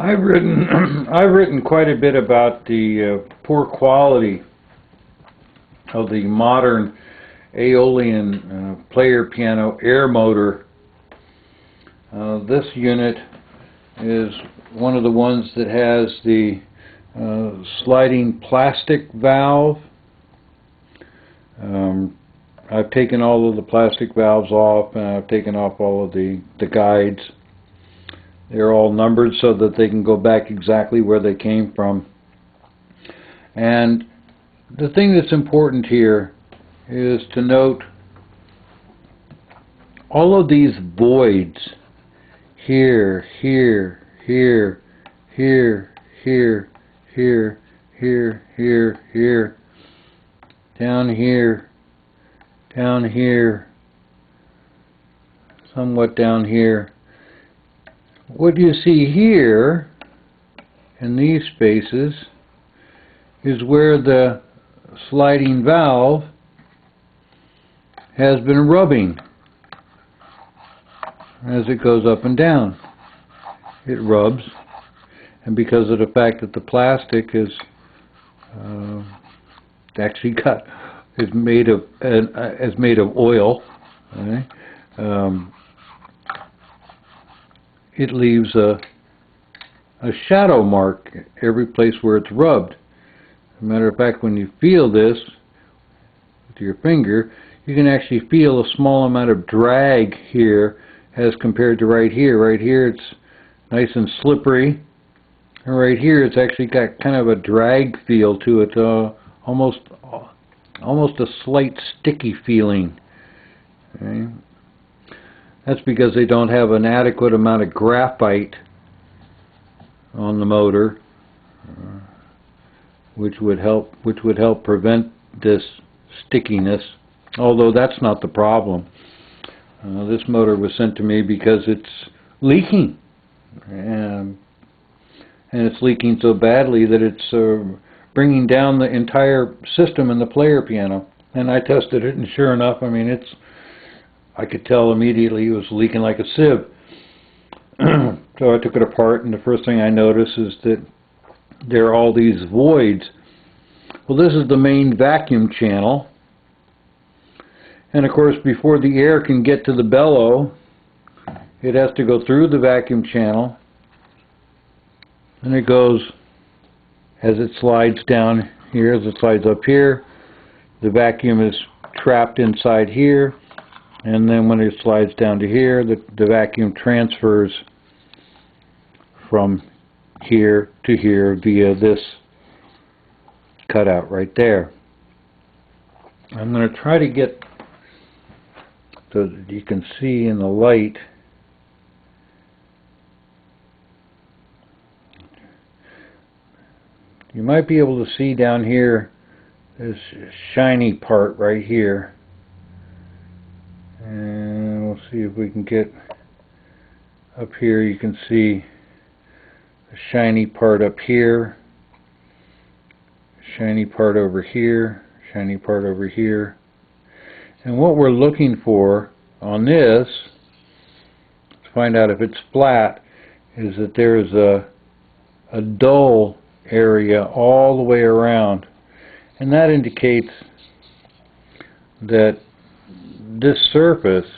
I've written I've written quite a bit about the poor quality of the modern Aeolian player piano air motor. This unit is one of the ones that has the sliding plastic valve. I've taken all of the plastic valves off, and I've taken off all of the guides. They're all numbered so that they can go back exactly where they came from. And the thing that's important here is to note all of these voids here, here, here, here, here, here, here, here, here, down here, somewhat down here. What you see here in these spaces is where the sliding valve has been rubbing as it goes up and down. It rubs, and because of the fact that the plastic is made of oil, okay? It leaves a shadow mark every place where it's rubbed. As a matter of fact, when you feel this with your finger, you can actually feel a small amount of drag here as compared to right here. Right here it's nice and slippery, and right here it's actually got kind of a drag feel to it, almost a slight sticky feeling. Okay? That's because they don't have an adequate amount of graphite on the motor, which would help prevent this stickiness. Although that's not the problem. This motor was sent to me because it's leaking, and it's leaking so badly that it's bringing down the entire system in the player piano. And I tested it, and sure enough, I mean, I could tell immediately it was leaking like a sieve. So I took it apart, and the first thing I noticed is that there are all these voids. Well, this is the main vacuum channel. And of course, before the air can get to the bellow, it has to go through the vacuum channel. And it goes, as it slides down here, as it slides up here, the vacuum is trapped inside here. And then when it slides down to here, the vacuum transfers from here to here via this cutout right there. I'm going to try to get so that you can see in the light you might be able to see down here this shiny part right here. And we'll see if we can get up here. You can see the shiny part up here, shiny part over here, shiny part over here. And what we're looking for on this, to find out if it's flat, is that there's a dull area all the way around. And that indicates that this surface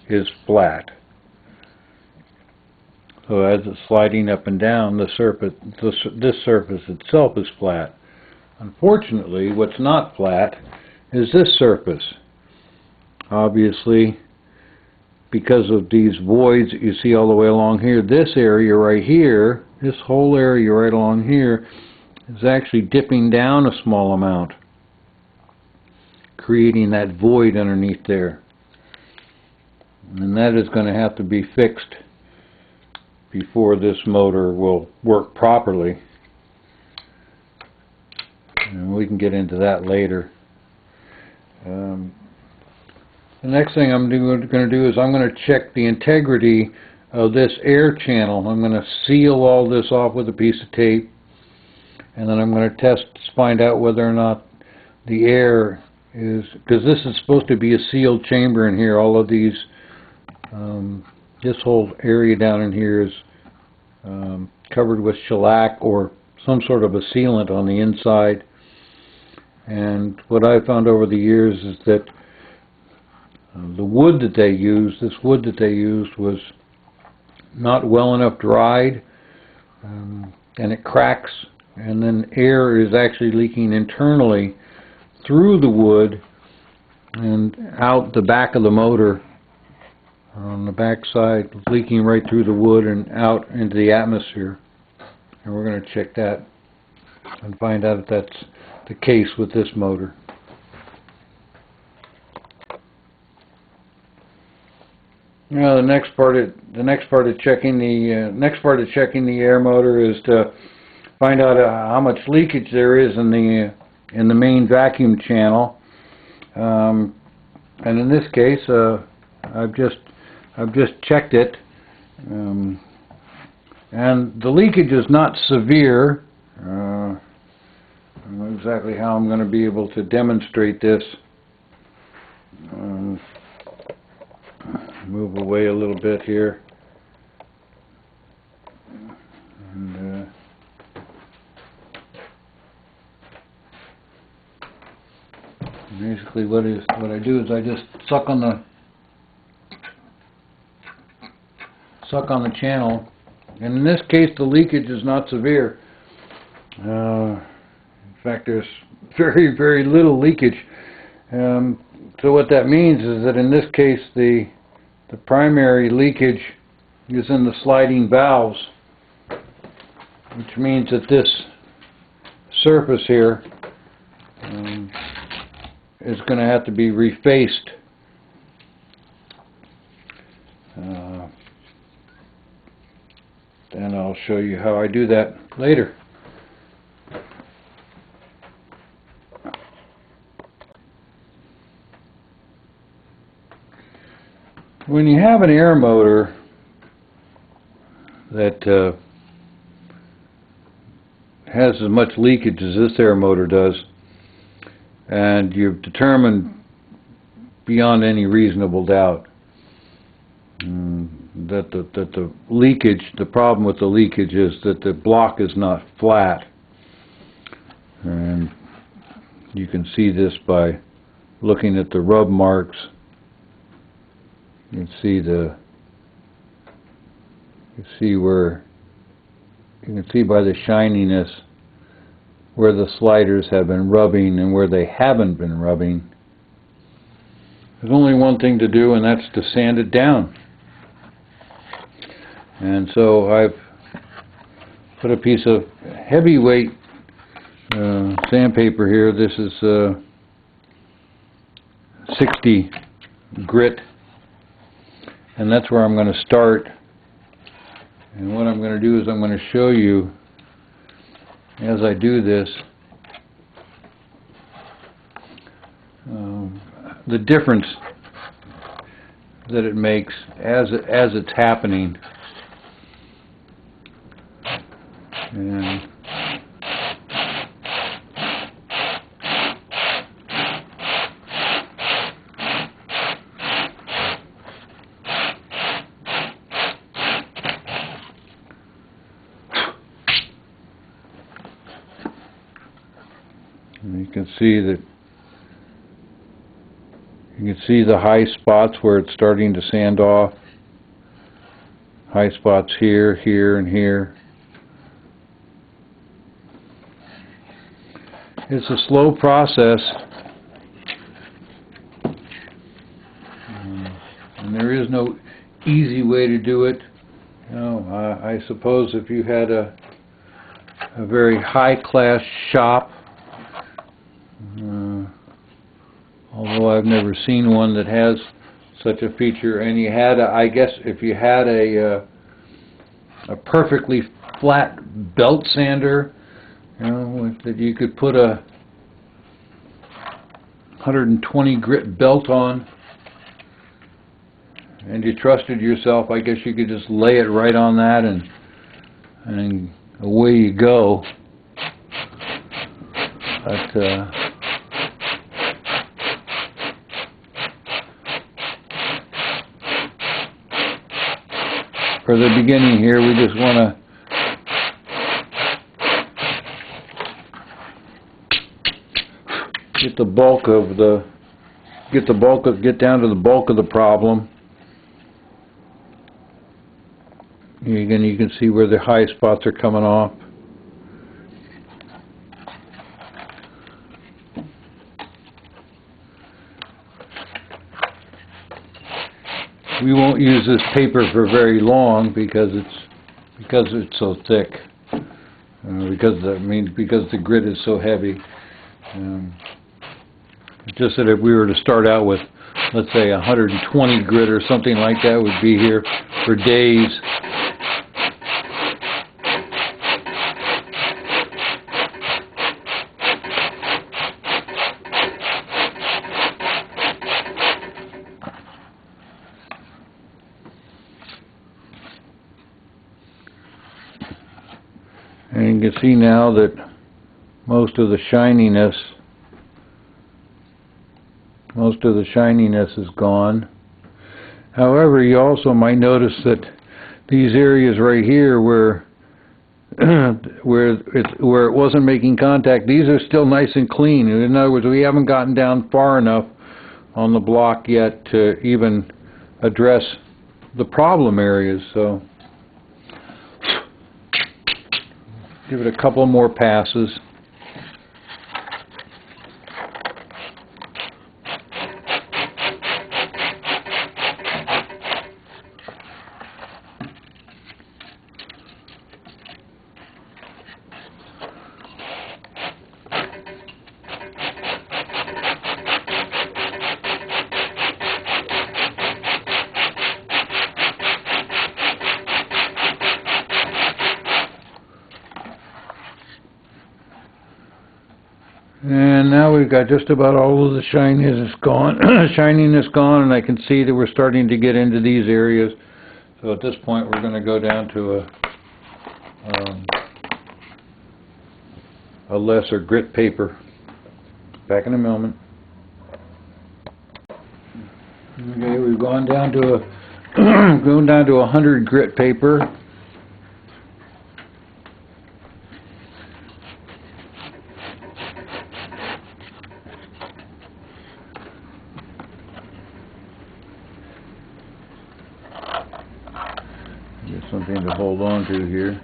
is flat. So as it's sliding up and down, this surface itself is flat. Unfortunately, what's not flat is this surface. Obviously, because of these voids that you see all the way along here, this area right here, this whole area right along here, is actually dipping down a small amount, creating that void underneath there. And that is going to have to be fixed before this motor will work properly. And we can get into that later. The next thing I'm going to do is I'm going to check the integrity of this air channel. I'm going to seal all this off with a piece of tape, and then I'm going to find out whether or not the air is, because this is supposed to be a sealed chamber in here. All of these, this whole area down in here is covered with shellac or some sort of a sealant on the inside. And what I found over the years is that the wood that they used, was not well enough dried, and it cracks, and then air is actually leaking internally through the wood and out the back of the motor on the back side, leaking right through the wood and out into the atmosphere. And we're going to check that and find out if that's the case with this motor. Now the next part of checking the air motor is to find out how much leakage there is in the main vacuum channel. And in this case, I've just checked it, and the leakage is not severe. I don't know exactly how I'm going to be able to demonstrate this. Move away a little bit here. And, basically what I do is I just suck on the channel, and in this case the leakage is not severe. In fact, there's very, very little leakage. So what that means is that in this case the primary leakage is in the sliding valves, which means that this surface here is going to have to be refaced. And I'll show you how I do that later. When you have an air motor that has as much leakage as this air motor does, and you've determined beyond any reasonable doubt that the leakage, the problem with the leakage is that the block is not flat, and you can see this by looking at the rub marks. You can see by the shininess where the sliders have been rubbing and where they haven't been rubbing. There's only one thing to do, and that's to sand it down. And so I've put a piece of heavyweight sandpaper here. This is 60 grit. And that's where I'm going to start. And what I'm going to do is I'm going to show you, as I do this, the difference that it makes as it's happening. And you can see that the high spots where it's starting to sand off. High spots here, here, and here. It's a slow process, and there is no easy way to do it. You know, I suppose if you had a very high-class shop, although I've never seen one that has such a feature, and you had, I guess, if you had a perfectly flat belt sander, you know, that you could put a 120 grit belt on, and you trusted yourself, I guess you could just lay it right on that, and away you go. But for the beginning here, we just want to get down to the bulk of the problem. Again, you can see where the high spots are coming off. We won't use this paper for very long because it's so thick. Because the grit is so heavy. Just that if we were to start out with, let's say, 120 grit or something like that, would be here for days. And you can see now that most of the shininess is gone. However, you also might notice that these areas right here where it wasn't making contact, these are still nice and clean. In other words, we haven't gotten down far enough on the block yet to even address the problem areas. So give it a couple more passes. And now we've got just about all of the shininess gone, and I can see that we're starting to get into these areas. So at this point, we're going to go down to a lesser grit paper. Back in a moment. Okay, we've gone down to going down to 100 grit paper. Get something to hold on to here.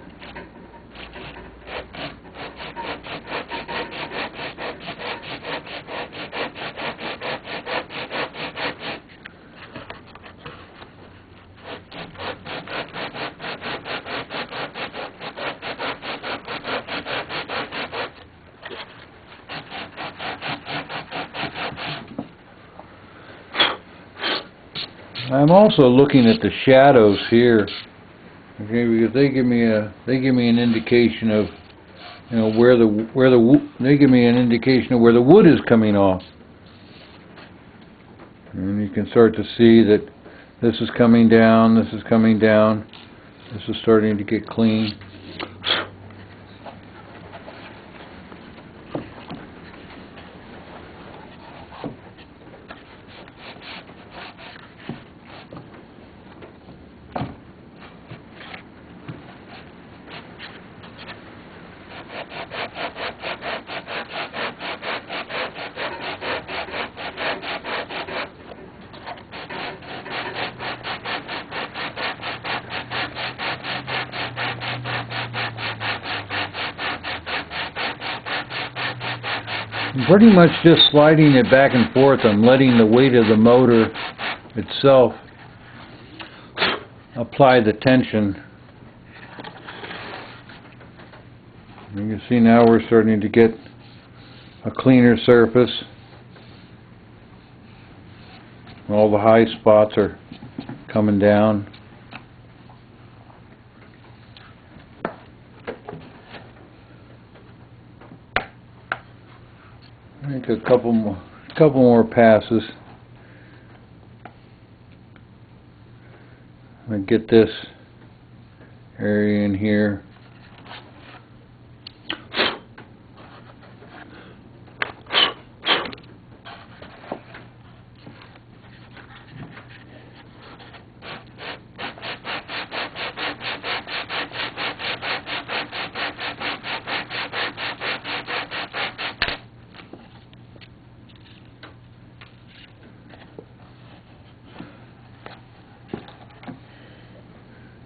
I'm also looking at the shadows here, okay, because they give me an indication of, you know, where the wood is coming off, and you can start to see that this is coming down, this is coming down, this is starting to get clean. I'm pretty much just sliding it back and forth. I'm letting the weight of the motor itself apply the tension. You can see now we're starting to get a cleaner surface. All the high spots are coming down. I think a couple more passes. I get this area in here.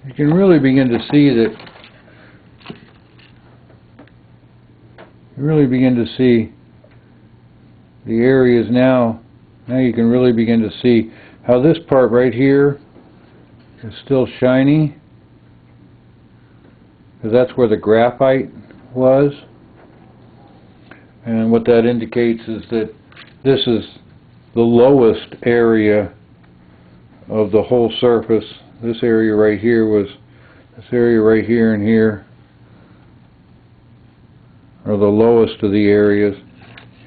you can really begin to see that, the areas now. Now you can really begin to see how this part right here is still shiny, because that's where the graphite was. And what that indicates is that this is the lowest area of the whole surface. This area right here was, this area right here and here are the lowest of the areas.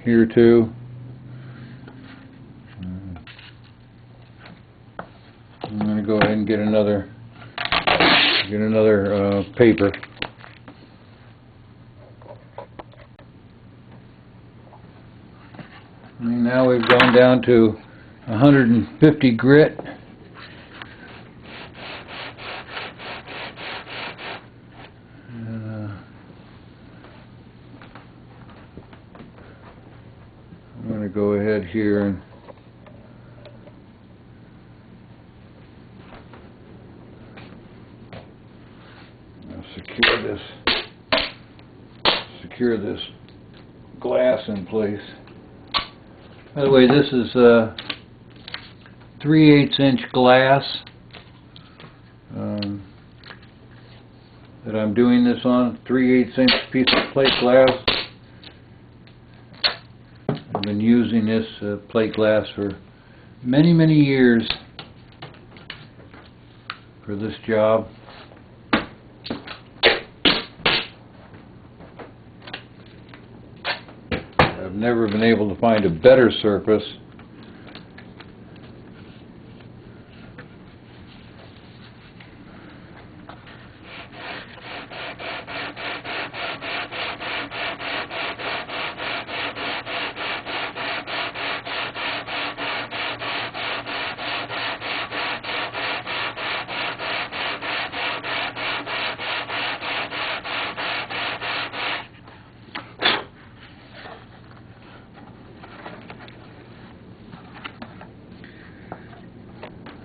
Here too. I'm going to go ahead and get another paper. And now we've gone down to 150 grit. I'm going to go ahead here and secure this glass in place. By the way, this is 3/8 inch glass that I'm doing this on. 3/8 inch piece of plate glass. I've been using this plate glass for many years for this job. I've never been able to find a better surface.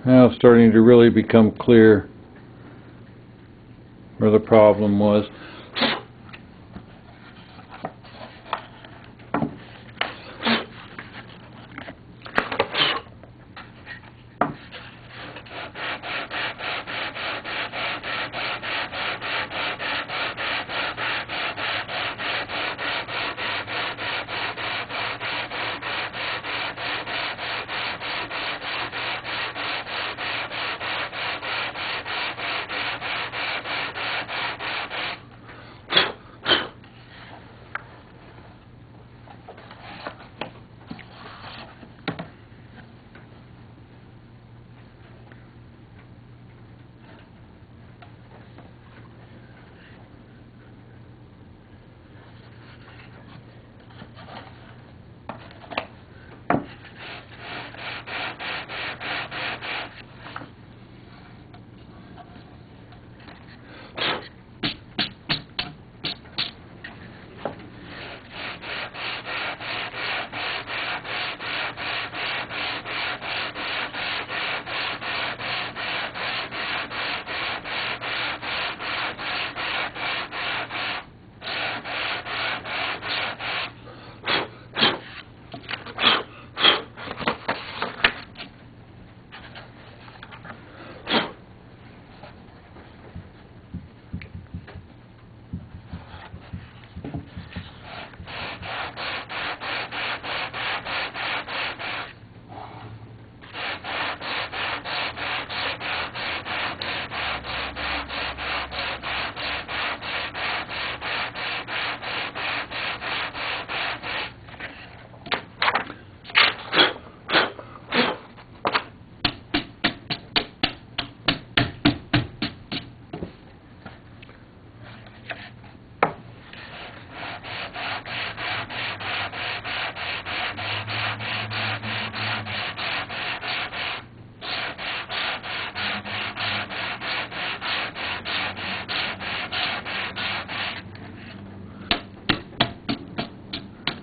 Now it's starting to really become clear where the problem was.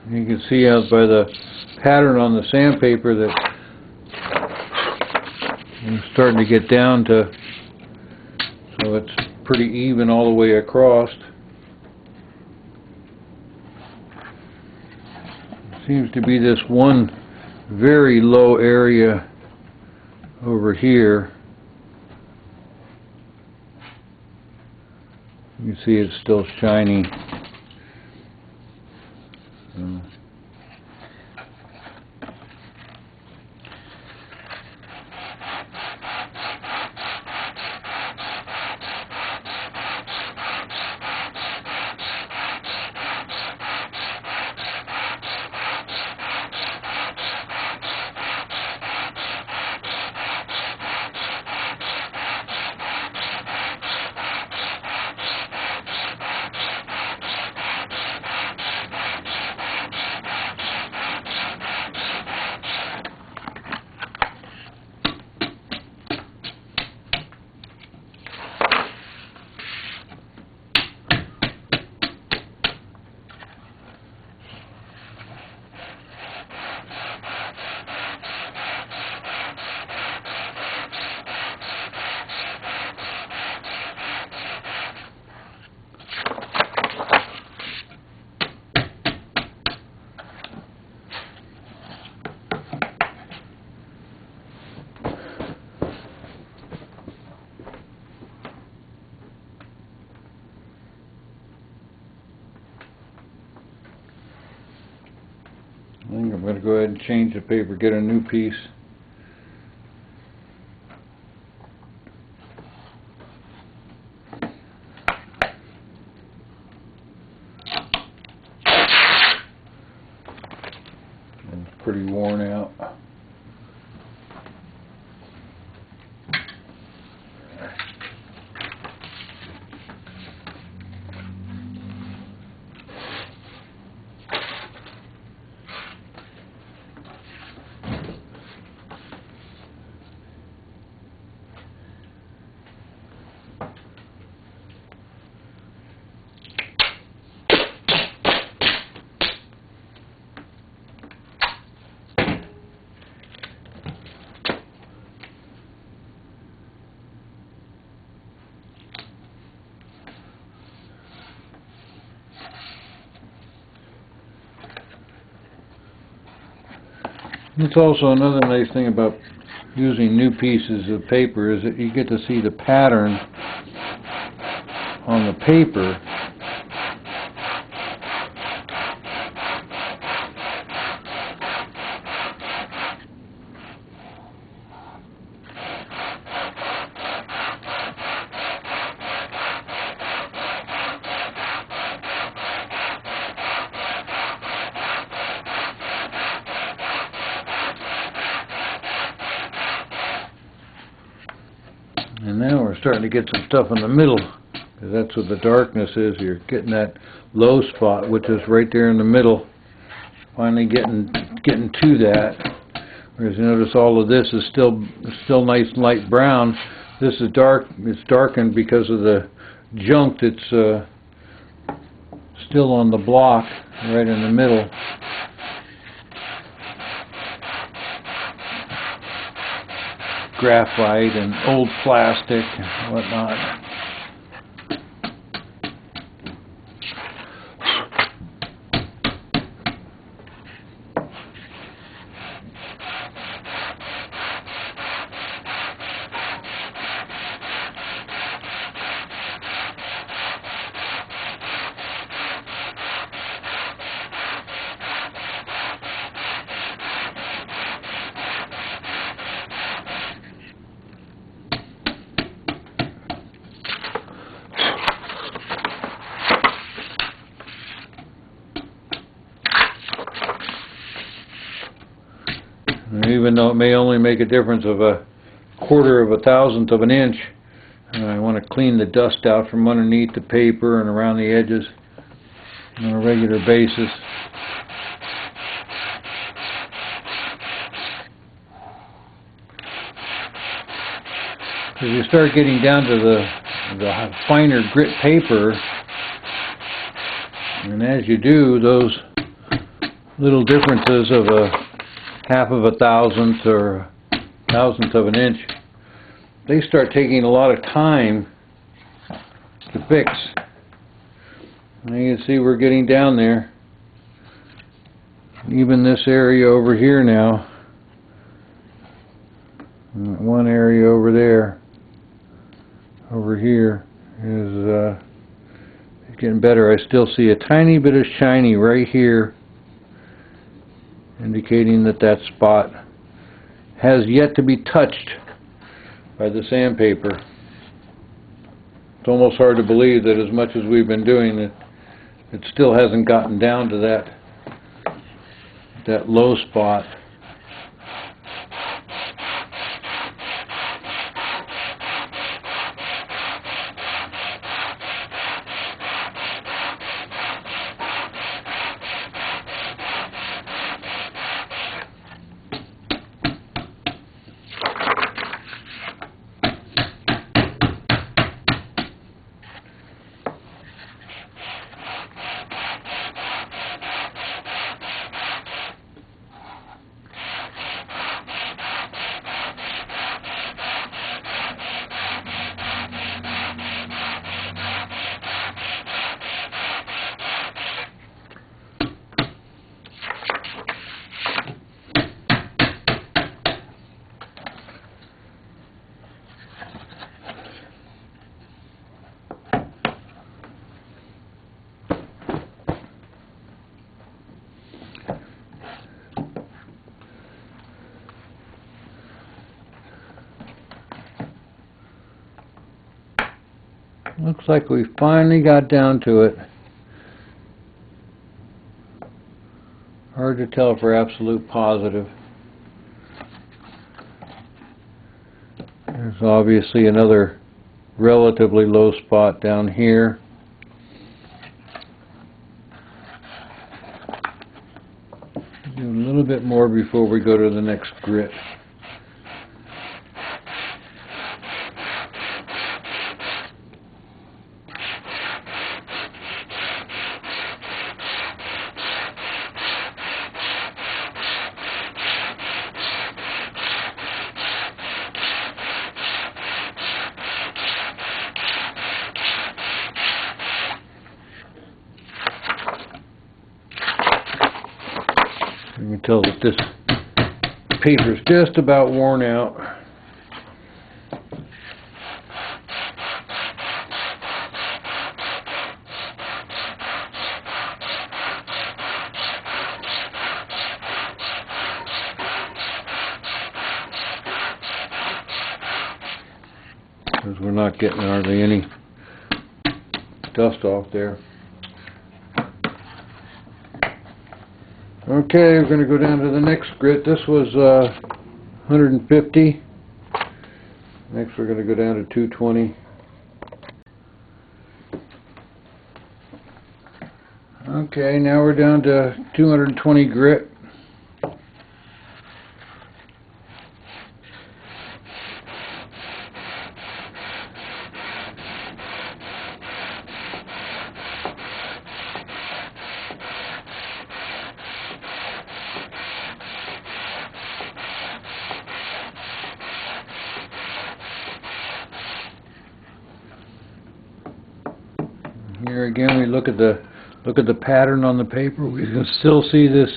You can see out by the pattern on the sandpaper that I'm starting to get down to so it's pretty even all the way across. Seems to be this one very low area over here. You can see it's still shiny. I think I'm going to go ahead and change the paper, get a new piece. It's pretty worn out. It's also another nice thing about using new pieces of paper is that you get to see the pattern on the paper. And now we're starting to get some stuff in the middle, because that's what the darkness is. You're getting that low spot, which is right there in the middle. Finally getting to that. Whereas you notice all of this is still nice light brown. This is dark. It's darkened because of the junk that's still on the block right in the middle. Graphite and old plastic and whatnot. Even though it may only make a difference of 1/4 of a thousandth of an inch, I want to clean the dust out from underneath the paper and around the edges on a regular basis. Because you start getting down to the finer grit paper, and as you do, those little differences of 1/2 of a thousandth or 1,000th of an inch, they start taking a lot of time to fix. Now you can see we're getting down there. Even this area over here now, one area over there, over here, is getting better. I still see a tiny bit of shiny right here, indicating that that spot has yet to be touched by the sandpaper. It's almost hard to believe that as much as we've been doing it, it still hasn't gotten down to that low spot. Looks like we finally got down to it. Hard to tell for absolute positive. There's obviously another relatively low spot down here. Do a little bit more before we go to the next grit. You can tell that this paper is just about worn out. Because we're not getting hardly any dust off there. Okay, we're going to go down to the next grit. This was 150. Next we're going to go down to 220. Okay, now we're down to 220 grit. Here again, we look at the pattern on the paper. We can still see this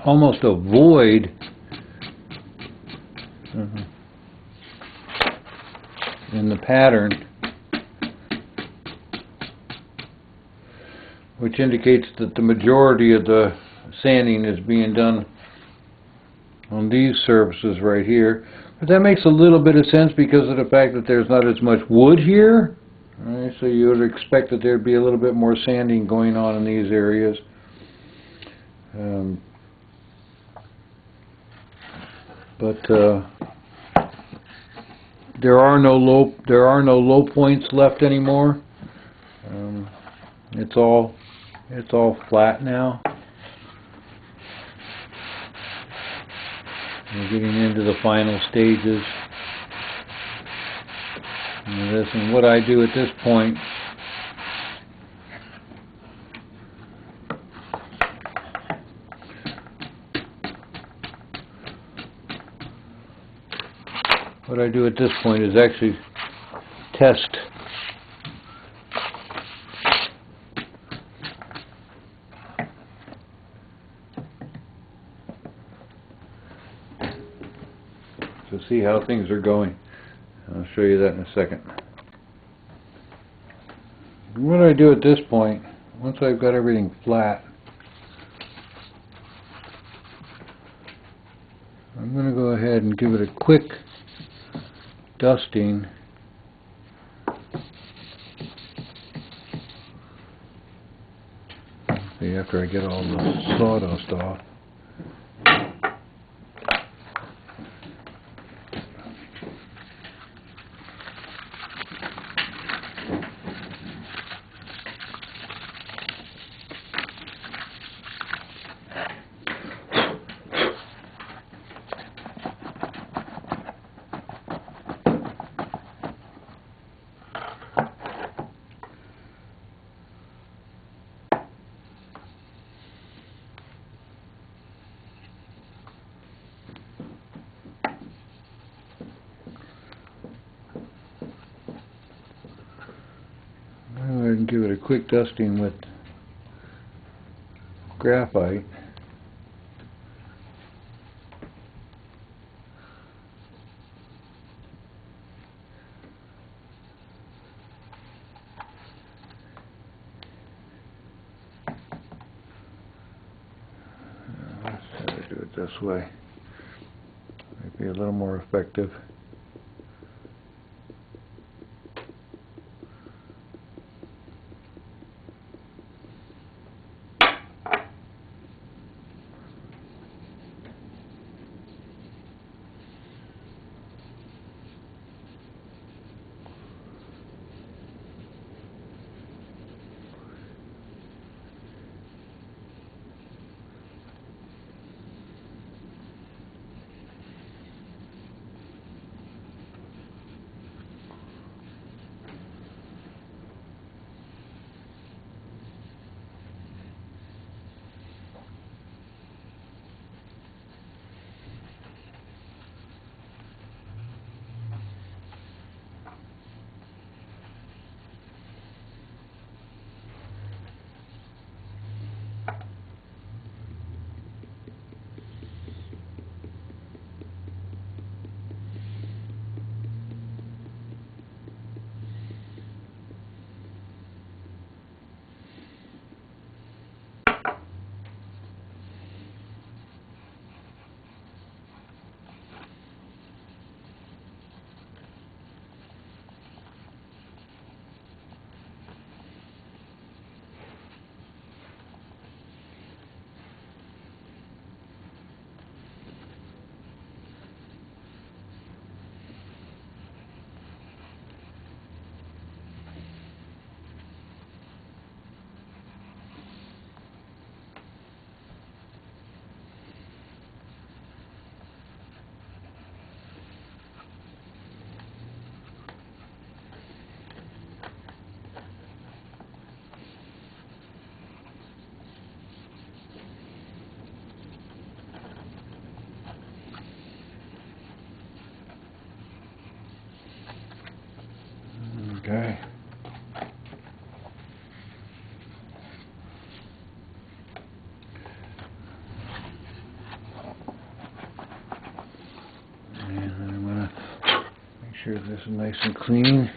almost a void in the pattern, which indicates that the majority of the sanding is being done on these surfaces right here. But that makes a little bit of sense because of the fact that there's not as much wood here. Alright, so you would expect that there'd be a little bit more sanding going on in these areas. But there are no low points left anymore. It's all flat now. We're getting into the final stages. And what I do at this point is actually test to see how things are going. I'll show you that in a second. What I do at this point, once I've got everything flat, I'm going to go ahead and give it a quick dusting. See, after I get all the sawdust off. And give it a quick dusting with graphite. Let's try to do it this way. Maybe a little more effective. Okay. And then I'm going to make sure this is nice and clean.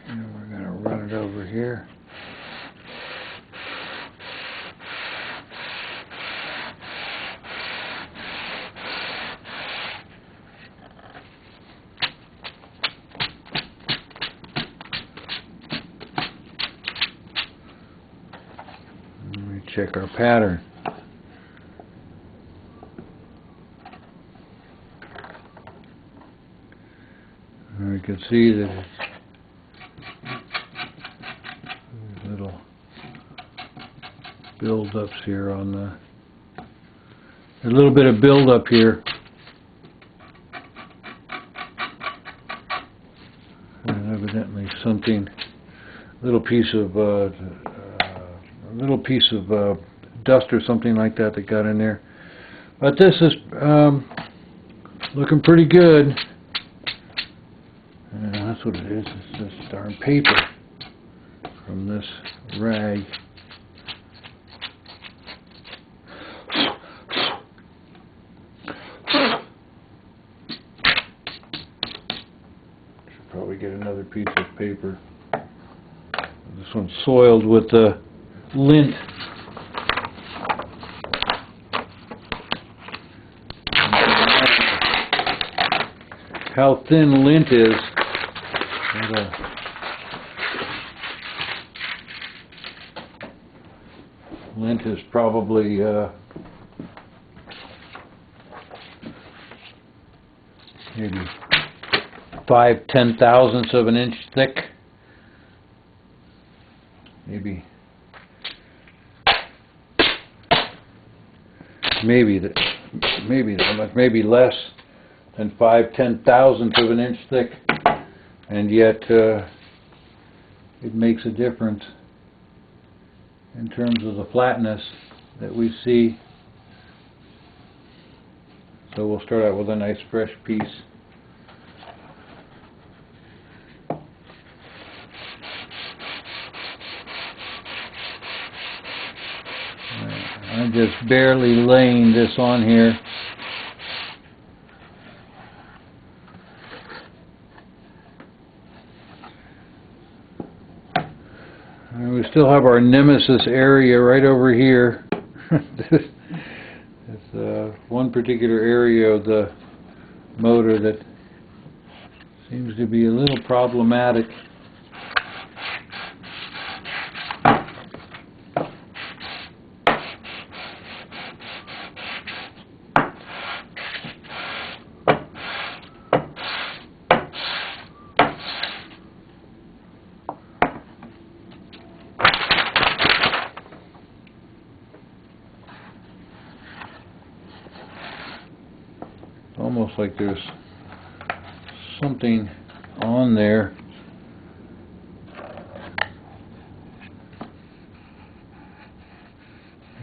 And we're going to run it over here. Check our pattern. And we can see that it's little build-ups here on the, a little bit of build-up here. And evidently something, a little piece of dust or something like that that got in there. But this is looking pretty good. And that's what it is. It's this darn paper from this rag. we get another piece of paper. This one's soiled with the lint. How thin lint is. Lint is probably maybe 5/10,000ths of an inch thick. Maybe that much, maybe less than 5/10,000ths of an inch thick, and yet it makes a difference in terms of the flatness that we see. So we'll start out with a nice fresh piece. I'm just barely laying this on here. And we still have our nemesis area right over here. This one particular area of the motor that seems to be a little problematic. Almost like there's something on there.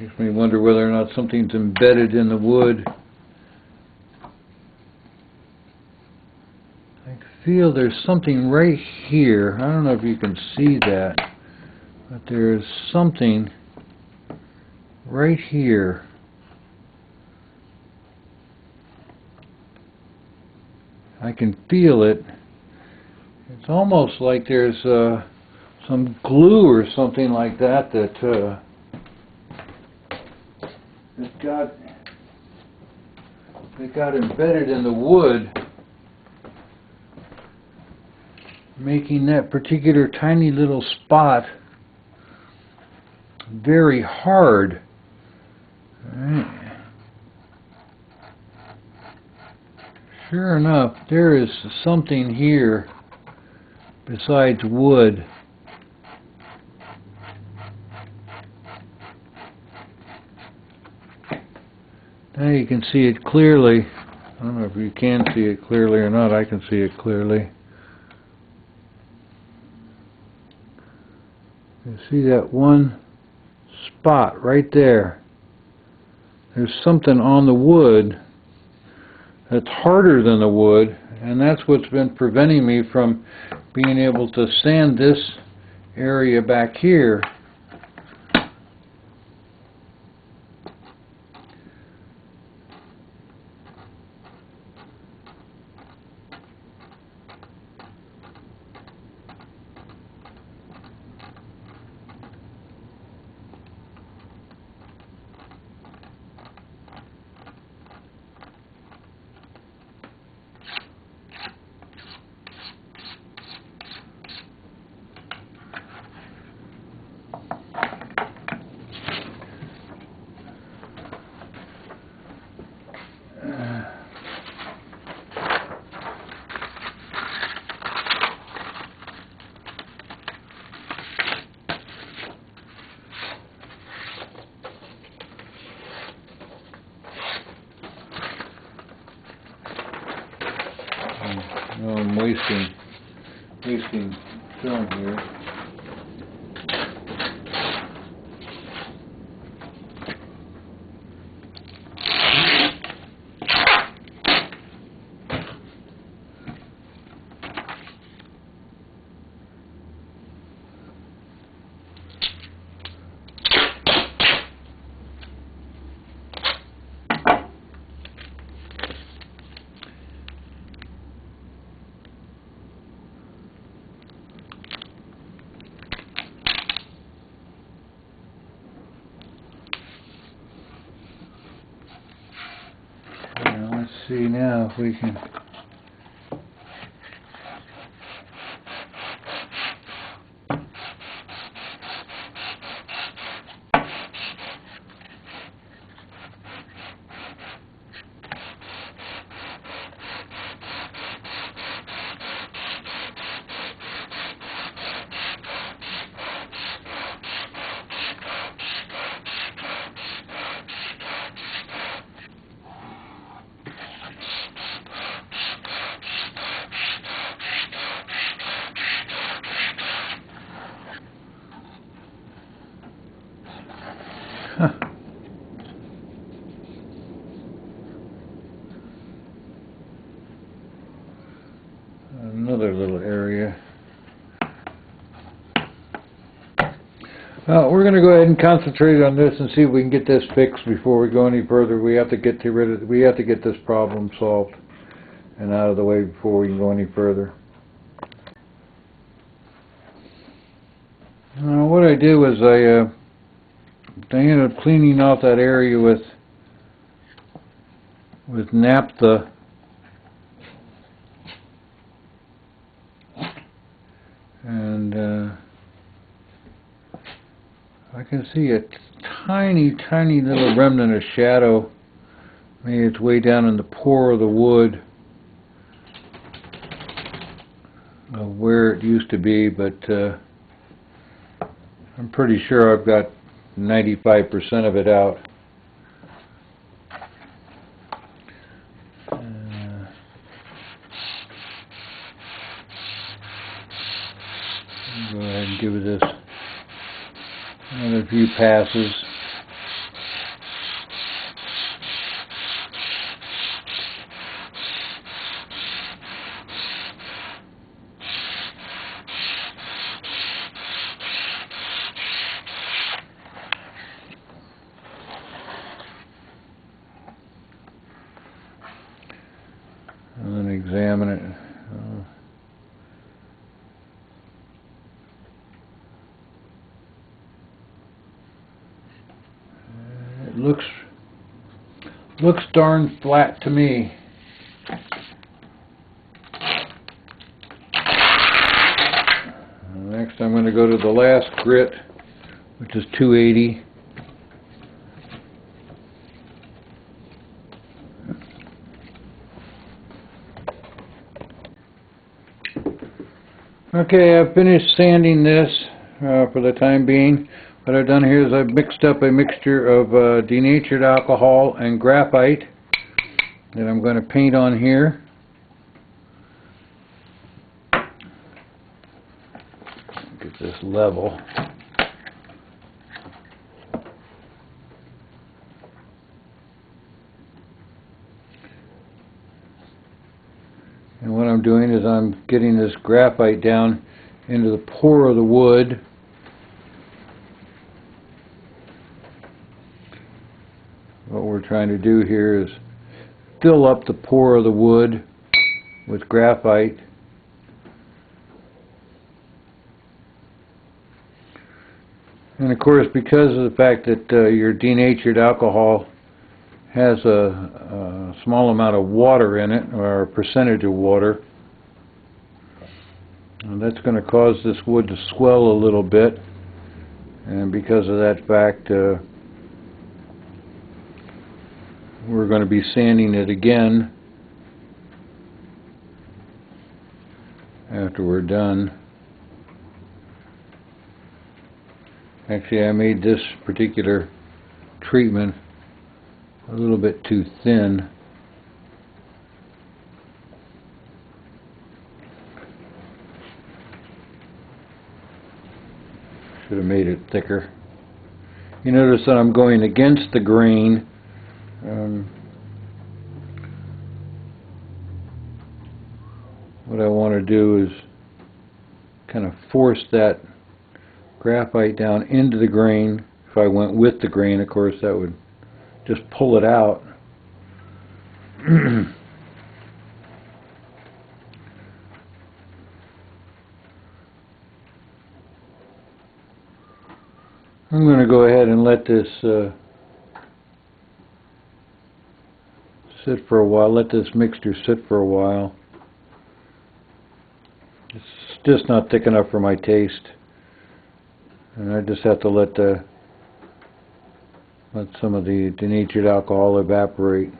Makes me wonder whether or not something's embedded in the wood. I feel there's something right here. I don't know if you can see that, but there's something right here. I can feel it. It's almost like there's some glue or something like that that got embedded in the wood, making that particular tiny little spot very hard. All right. Sure enough, there is something here besides wood. Now you can see it clearly. I don't know if you can see it clearly or not. I can see it clearly. You see that one spot right there. There's something on the wood that's harder than the wood, and that's what's been preventing me from being able to sand this area back here. No, I'm wasting film here. see now if we can. Huh. Another little area. We're going to go ahead and concentrate on this and see if we can get this fixed before we go any further. We have to get this problem solved and out of the way before we can go any further. What I did was I ended up cleaning off that area with naphtha, and I can see a tiny little remnant of shadow made its way down in the pore of the wood of where it used to be, but I'm pretty sure I've got 95% of it out. Go ahead and give this another few passes. And then examine it. It looks darn flat to me. Next I'm going to go to the last grit, which is 280. Okay, I've finished sanding this for the time being. What I've done here is I've mixed up a mixture of denatured alcohol and graphite that I'm going to paint on here. Get this level. And what I'm doing is I'm getting this graphite down into the pore of the wood. What we're trying to do here is fill up the pore of the wood with graphite. And of course, because of the fact that your denatured alcohol has a small amount of water in it, or a percentage of water, and that's going to cause this wood to swell a little bit. And because of that fact, we're going to be sanding it again after we're done. Actually, I made this particular treatment a little bit too thin. Should have made it thicker. You notice that I'm going against the grain. What I want to do is kind of force that graphite down into the grain. If I went with the grain, of course, that would just pull it out. I'm going to go ahead and let this sit for a while. Let this mixture sit for a while. It's just not thick enough for my taste, and I just have to let some of the denatured alcohol evaporate.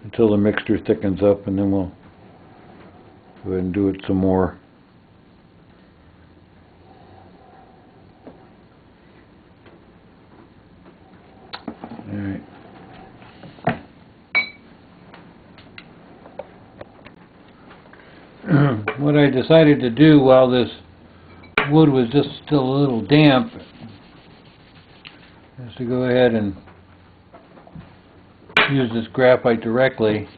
Until the mixture thickens up, and then we'll go ahead and do it some more. Alright. What I decided to do while this wood was just still a little damp is to go ahead and use this graphite directly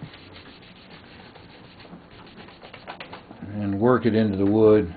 and work it into the wood.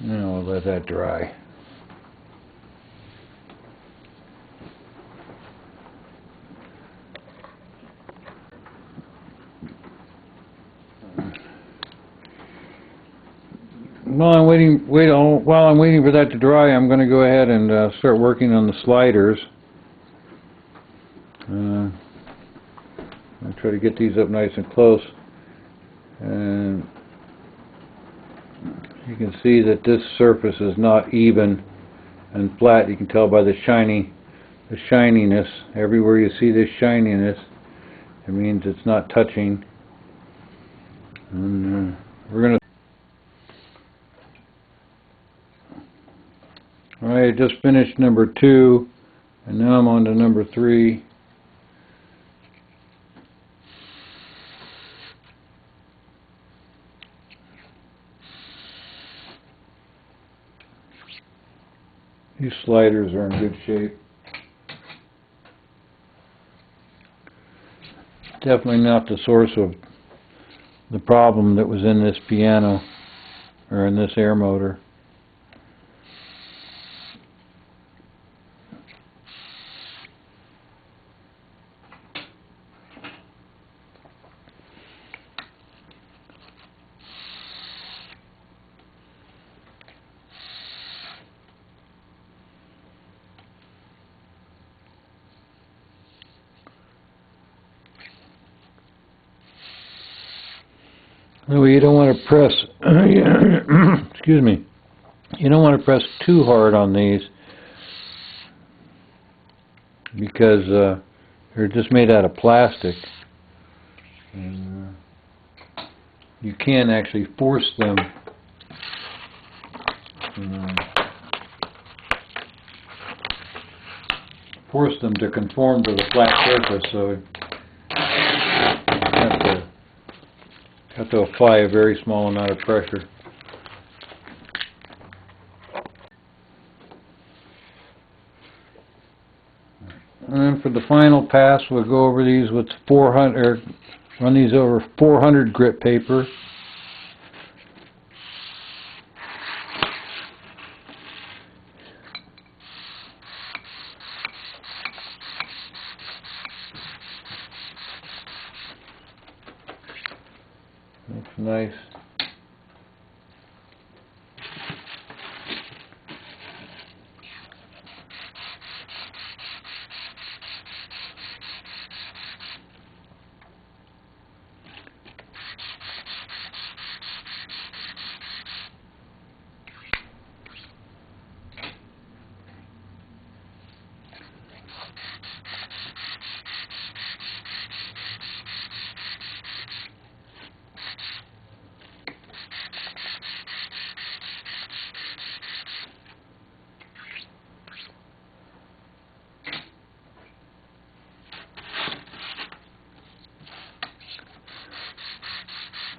Now we'll let that dry. While I'm waiting for that to dry, I'm going to go ahead and start working on the sliders. I'll try to get these up nice and close, and you can see that this surface is not even and flat. You can tell by the shininess. Everywhere you see this shininess, it means it's not touching. And we're going to. Alright, I just finished number 2, and now I'm on to number 3. These sliders are in good shape. Definitely not the source of the problem that was in this piano, or in this air motor. No, you don't want to press, excuse me, you don't want to press too hard on these, because they're just made out of plastic. And you can actually force them to conform to the flat surface, so you have to apply a very small amount of pressure. And then for the final pass, we'll go over these with 400, run these over 400 grit paper. Looks nice.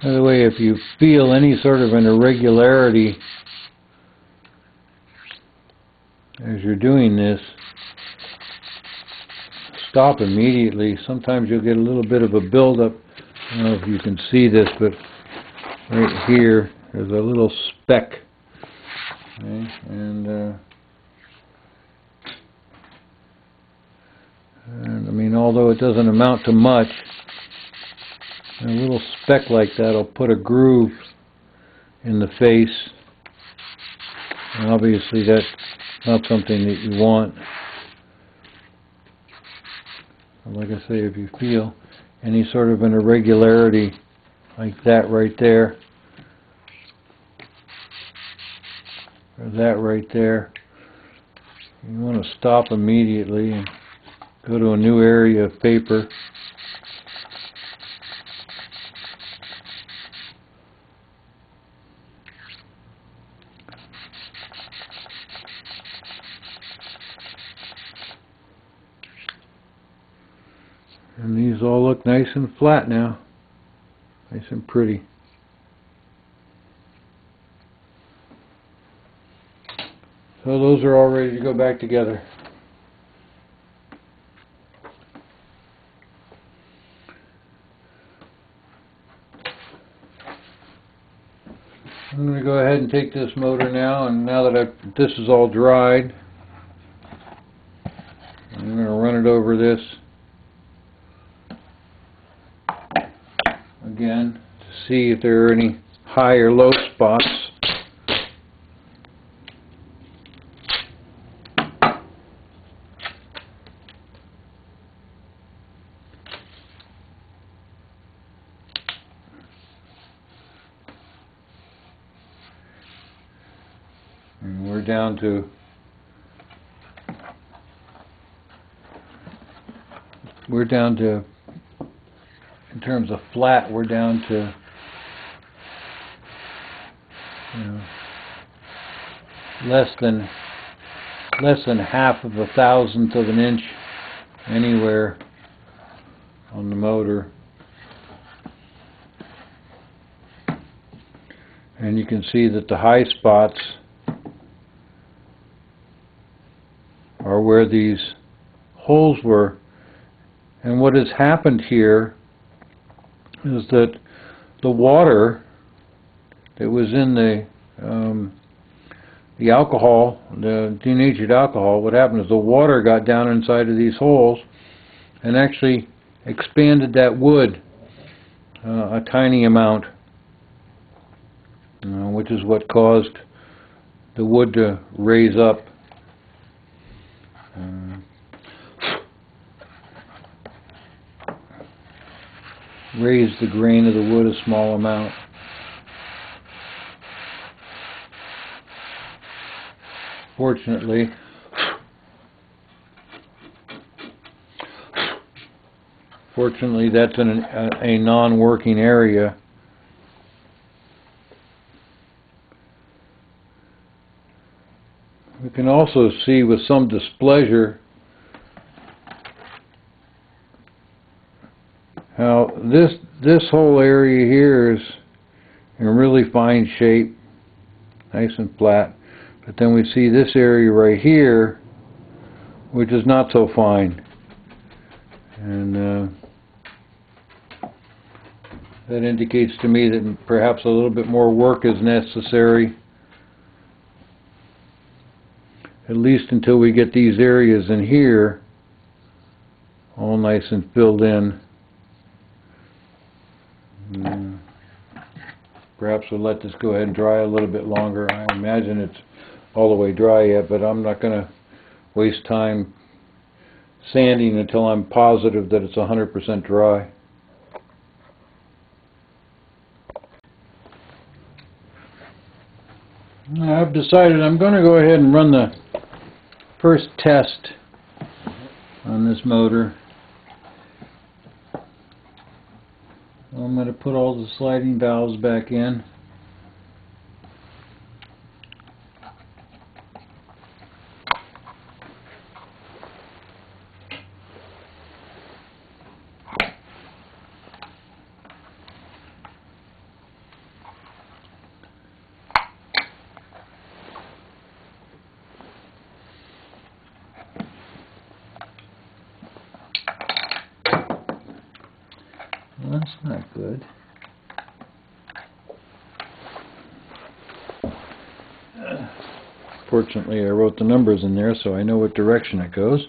By the way, if you feel any sort of an irregularity as you're doing this, stop immediately. Sometimes you'll get a little bit of a buildup. I don't know if you can see this, but right here there's a little speck. Okay? And I mean, although it doesn't amount to much, a little speck like that will put a groove in the face. And obviously that's not something that you want. Like I say, if you feel any sort of an irregularity like that right there, or that right there, you want to stop immediately and go to a new area of paper. And these all look nice and flat now. Nice and pretty. So those are all ready to go back together. I'm going to go ahead and take this motor now, and now that this is all dried, I'm going to run it over this again to see if there are any high or low spots. And we're down to in terms of flat, we're down to, you know, less than 1/2 thousandth of an inch anywhere on the motor. And you can see that the high spots are where these holes were. And what has happened here is that the water that was in the alcohol, the denatured alcohol, what happened is the water got down inside of these holes and actually expanded that wood a tiny amount, which is what caused the wood to raise up. Raise the grain of the wood a small amount. Fortunately, that's a non-working area. We can also see with some displeasure how this whole area here is in really fine shape, nice and flat, but then we see this area right here, which is not so fine, and that indicates to me that perhaps a little bit more work is necessary, at least until we get these areas in here all nice and filled in. Perhaps we'll let this go ahead and dry a little bit longer. I imagine it's all the way dry yet, but I'm not going to waste time sanding until I'm positive that it's 100% dry. I've decided I'm going to go ahead and run the first test on this motor. I'm going to put all the sliding valves back in. not good. Fortunately, I wrote the numbers in there so I know what direction it goes.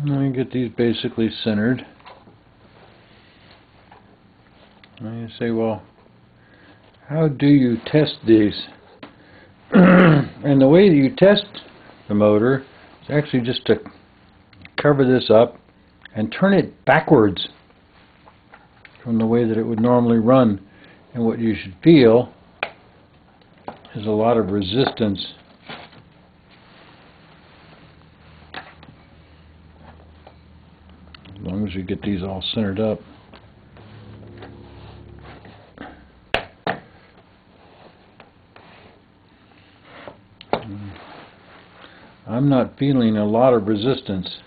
Let me get these basically centered. And you say, well, how do you test these? And the way that you test the motor is actually just to cover this up and turn it backwards from the way that it would normally run. And what you should feel is a lot of resistance. As long as you get these all centered up. I'm not feeling a lot of resistance.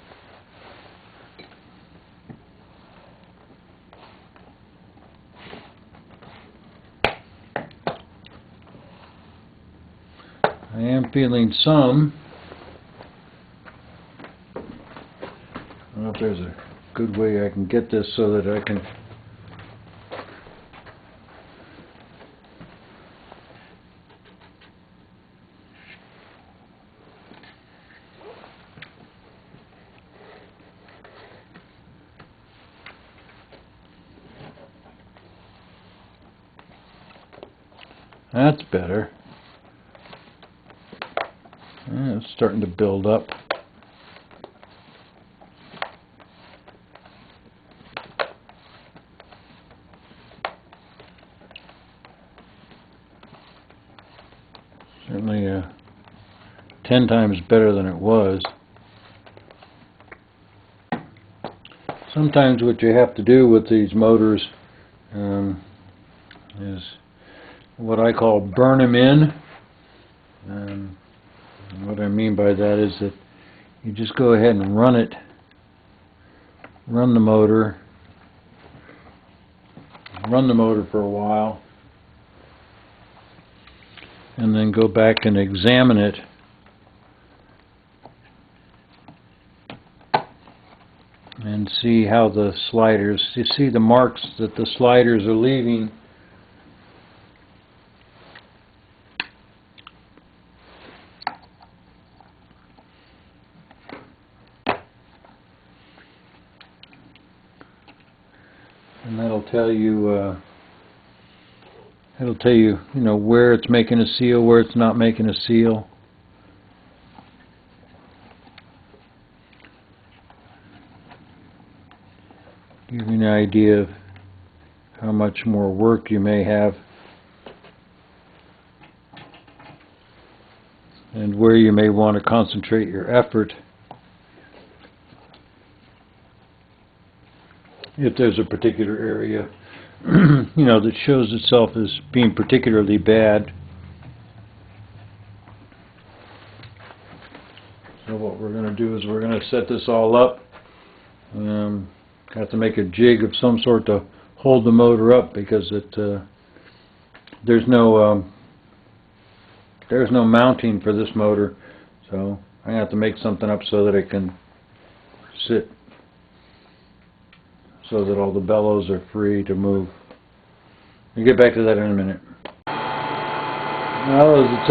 I am feeling some. I don't know if there's a good way I can get this so that I can that's better. Yeah, it's starting to build up. Certainly 10 times better than it was. Sometimes what you have to do with these motors is what I call burn them in. What I mean by that is that you just go ahead and run the motor for a while, and then go back and examine it and see how the sliders, you see the marks that the sliders are leaving. And that'll tell you, you know, where it's making a seal, where it's not making a seal. Give you an idea of how much more work you may have and where you may want to concentrate your effort. If there's a particular area, you know, that shows itself as being particularly bad. So what we're going to do is we're going to set this all up. Have to make a jig of some sort to hold the motor up because there's no mounting for this motor. So I have to make something up so that it can sit, so that all the bellows are free to move. We'll get back to that in a minute. Well, as it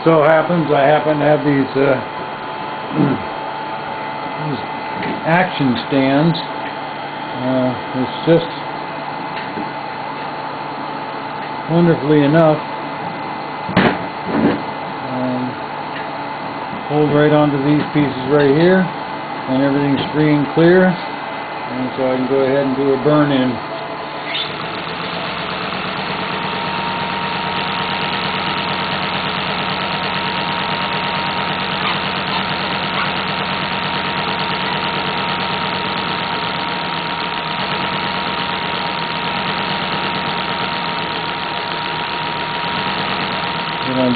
so happens, I happen to have these action stands. It's just wonderfully enough hold right onto these pieces right here, and everything's free and clear, and so I can go ahead and do a burn-in.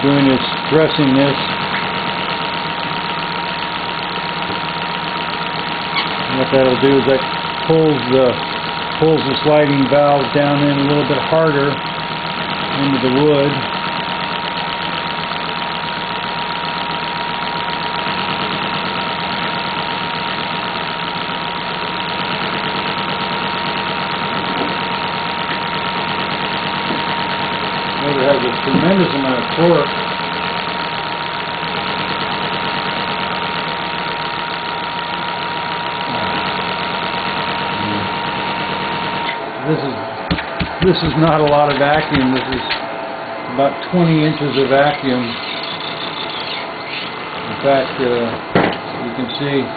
I'm doing is pressing this. And what that'll do is that pulls the sliding valve down in a little bit harder into the wood. Motor has a tremendous amount of torque. This is not a lot of vacuum. This is about 20 inches of vacuum. In fact, you can see, I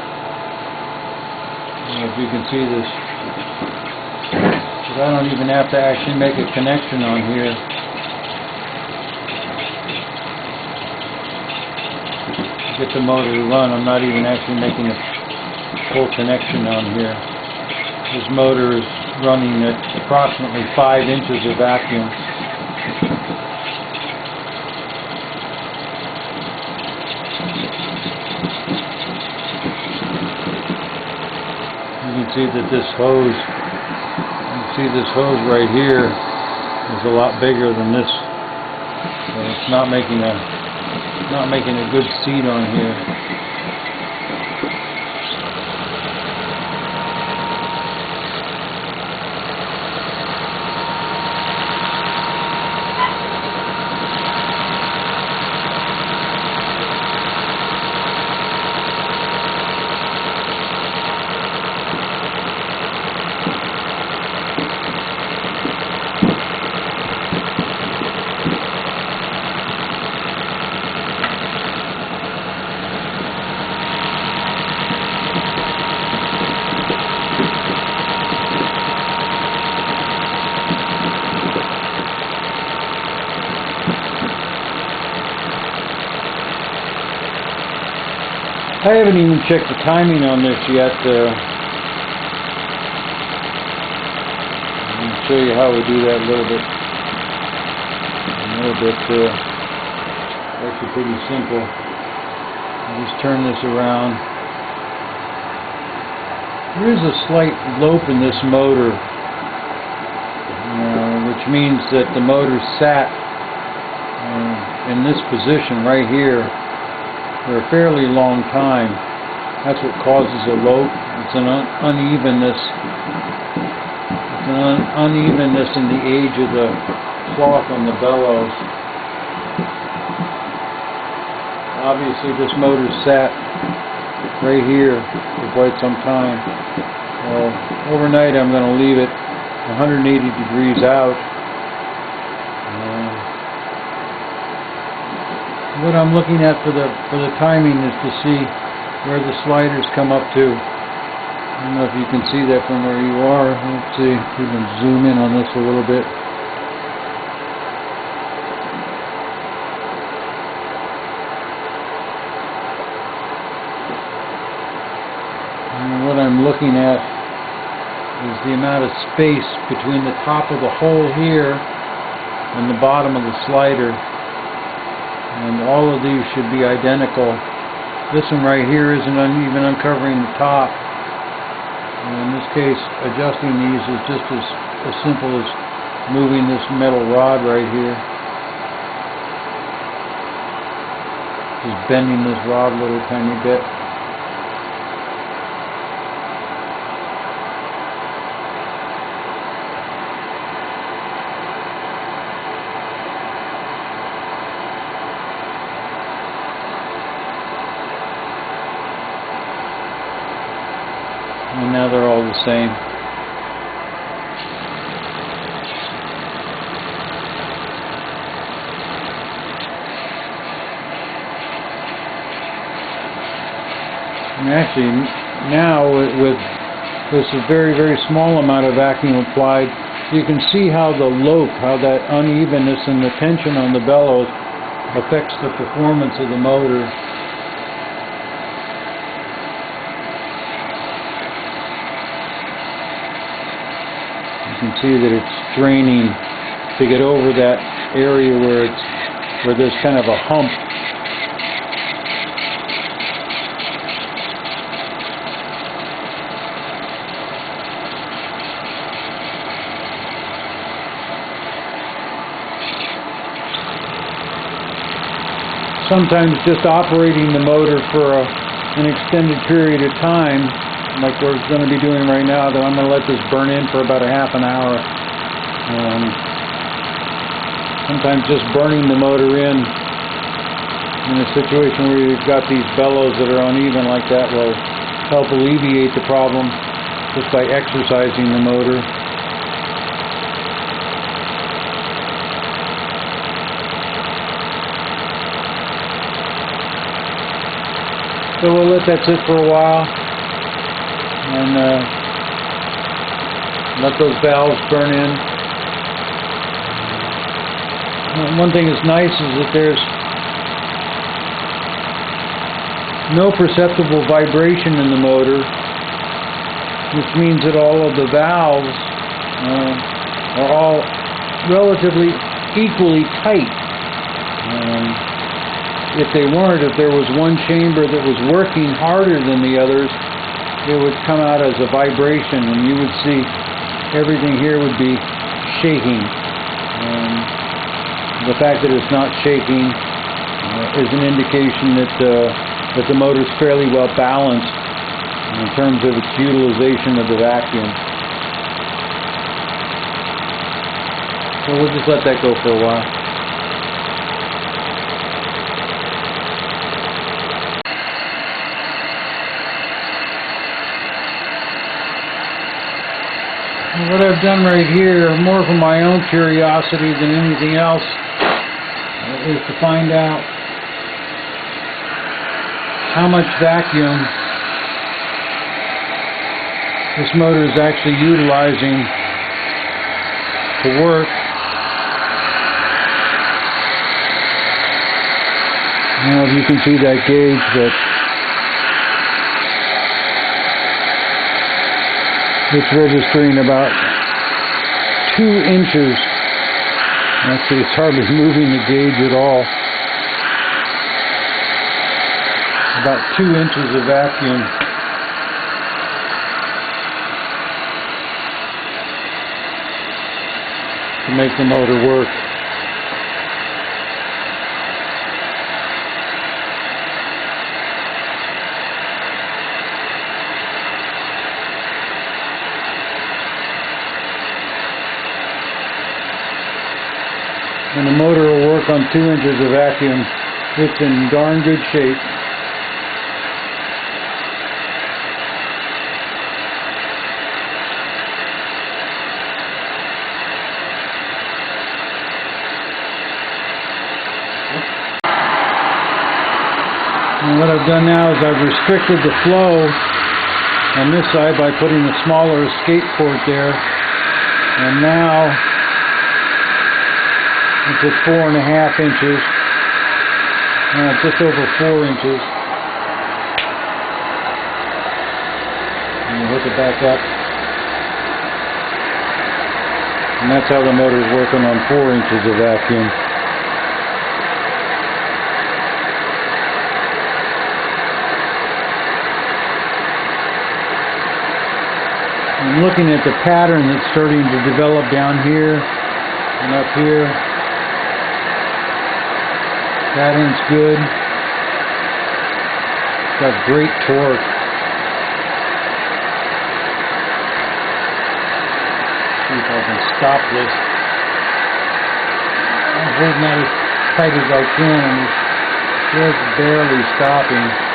don't know if you can see this, but I don't even have to actually make a connection on here. To get the motor to run, I'm not even actually making a full connection on here. This motor is running at approximately 5 inches of vacuum. You can see that this hose, right here is a lot bigger than this. So it's not making a good seat on here. I haven't even checked the timing on this yet. I'm going to show you how we do that a little bit. Actually pretty simple. You just turn this around. There is a slight lope in this motor, which means that the motor sat in this position right here for a fairly long time. That's what causes a lope. It's an unevenness. It's an unevenness in the age of the cloth on the bellows. Obviously this motor sat right here for quite some time. Overnight I'm going to leave it 180 degrees out. What I'm looking at for the timing is to see where the sliders come up to. I don't know if you can see that from where you are. Let's see if we can zoom in on this a little bit. And what I'm looking at is the amount of space between the top of the hole here and the bottom of the slider. And all of these should be identical. This one right here isn't even uncovering the top. And in this case, adjusting these is just as simple as moving this metal rod right here. Just bending this rod a little tiny bit. And now they're all the same. And actually, now with this very, very small amount of vacuum applied, you can see how the lope, how that unevenness and the tension on the bellows affects the performance of the motor. You can see that it's straining to get over that area where it's where there's kind of a hump. Sometimes just operating the motor for an extended period of time, like we're going to be doing right now, that I'm going to let this burn in for about a half an hour. Sometimes just burning the motor in a situation where you've got these bellows that are uneven like that will help alleviate the problem just by exercising the motor. So we'll let that sit for a while and let those valves burn in. One thing that's nice is that there's no perceptible vibration in the motor, which means that all of the valves are all relatively equally tight. If they weren't, if there was one chamber that was working harder than the others, it would come out as a vibration, and you would see everything here would be shaking. The fact that it's not shaking is an indication that the motor is fairly well balanced in terms of its utilization of the vacuum. So we'll just let that go for a while. What I've done right here, more for my own curiosity than anything else, is to find out how much vacuum this motor is actually utilizing to work. I don't know if you can see that gauge, but it's registering about 2 inches. Actually, it's hardly moving the gauge at all. About 2 inches of vacuum. To make the motor work. And the motor will work on 2 inches of vacuum. It's in darn good shape. And what I've done now is I've restricted the flow on this side by putting a smaller escape port there. And now it's at 4.5 inches. Just over 4 inches. And we'll hook it back up. And that's how the motor is working on 4 inches of vacuum. I'm looking at the pattern that's starting to develop down here and up here. Pattern's good. It's got great torque. See if I can stop this. I'm holding that as tight as I can, and it's just barely stopping.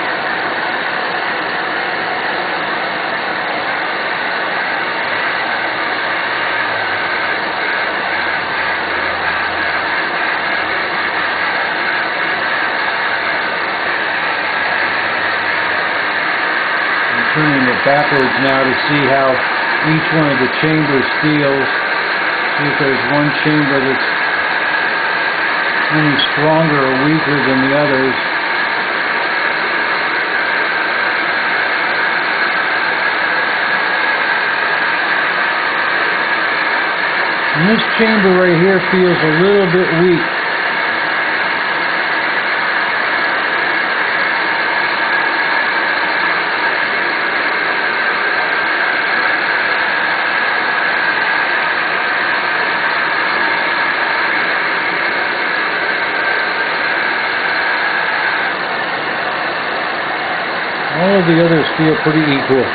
Turning it backwards now to see how each one of the chambers feels. See if there's one chamber that's any stronger or weaker than the others. And this chamber right here feels a little bit weak. All of the others feel pretty equal.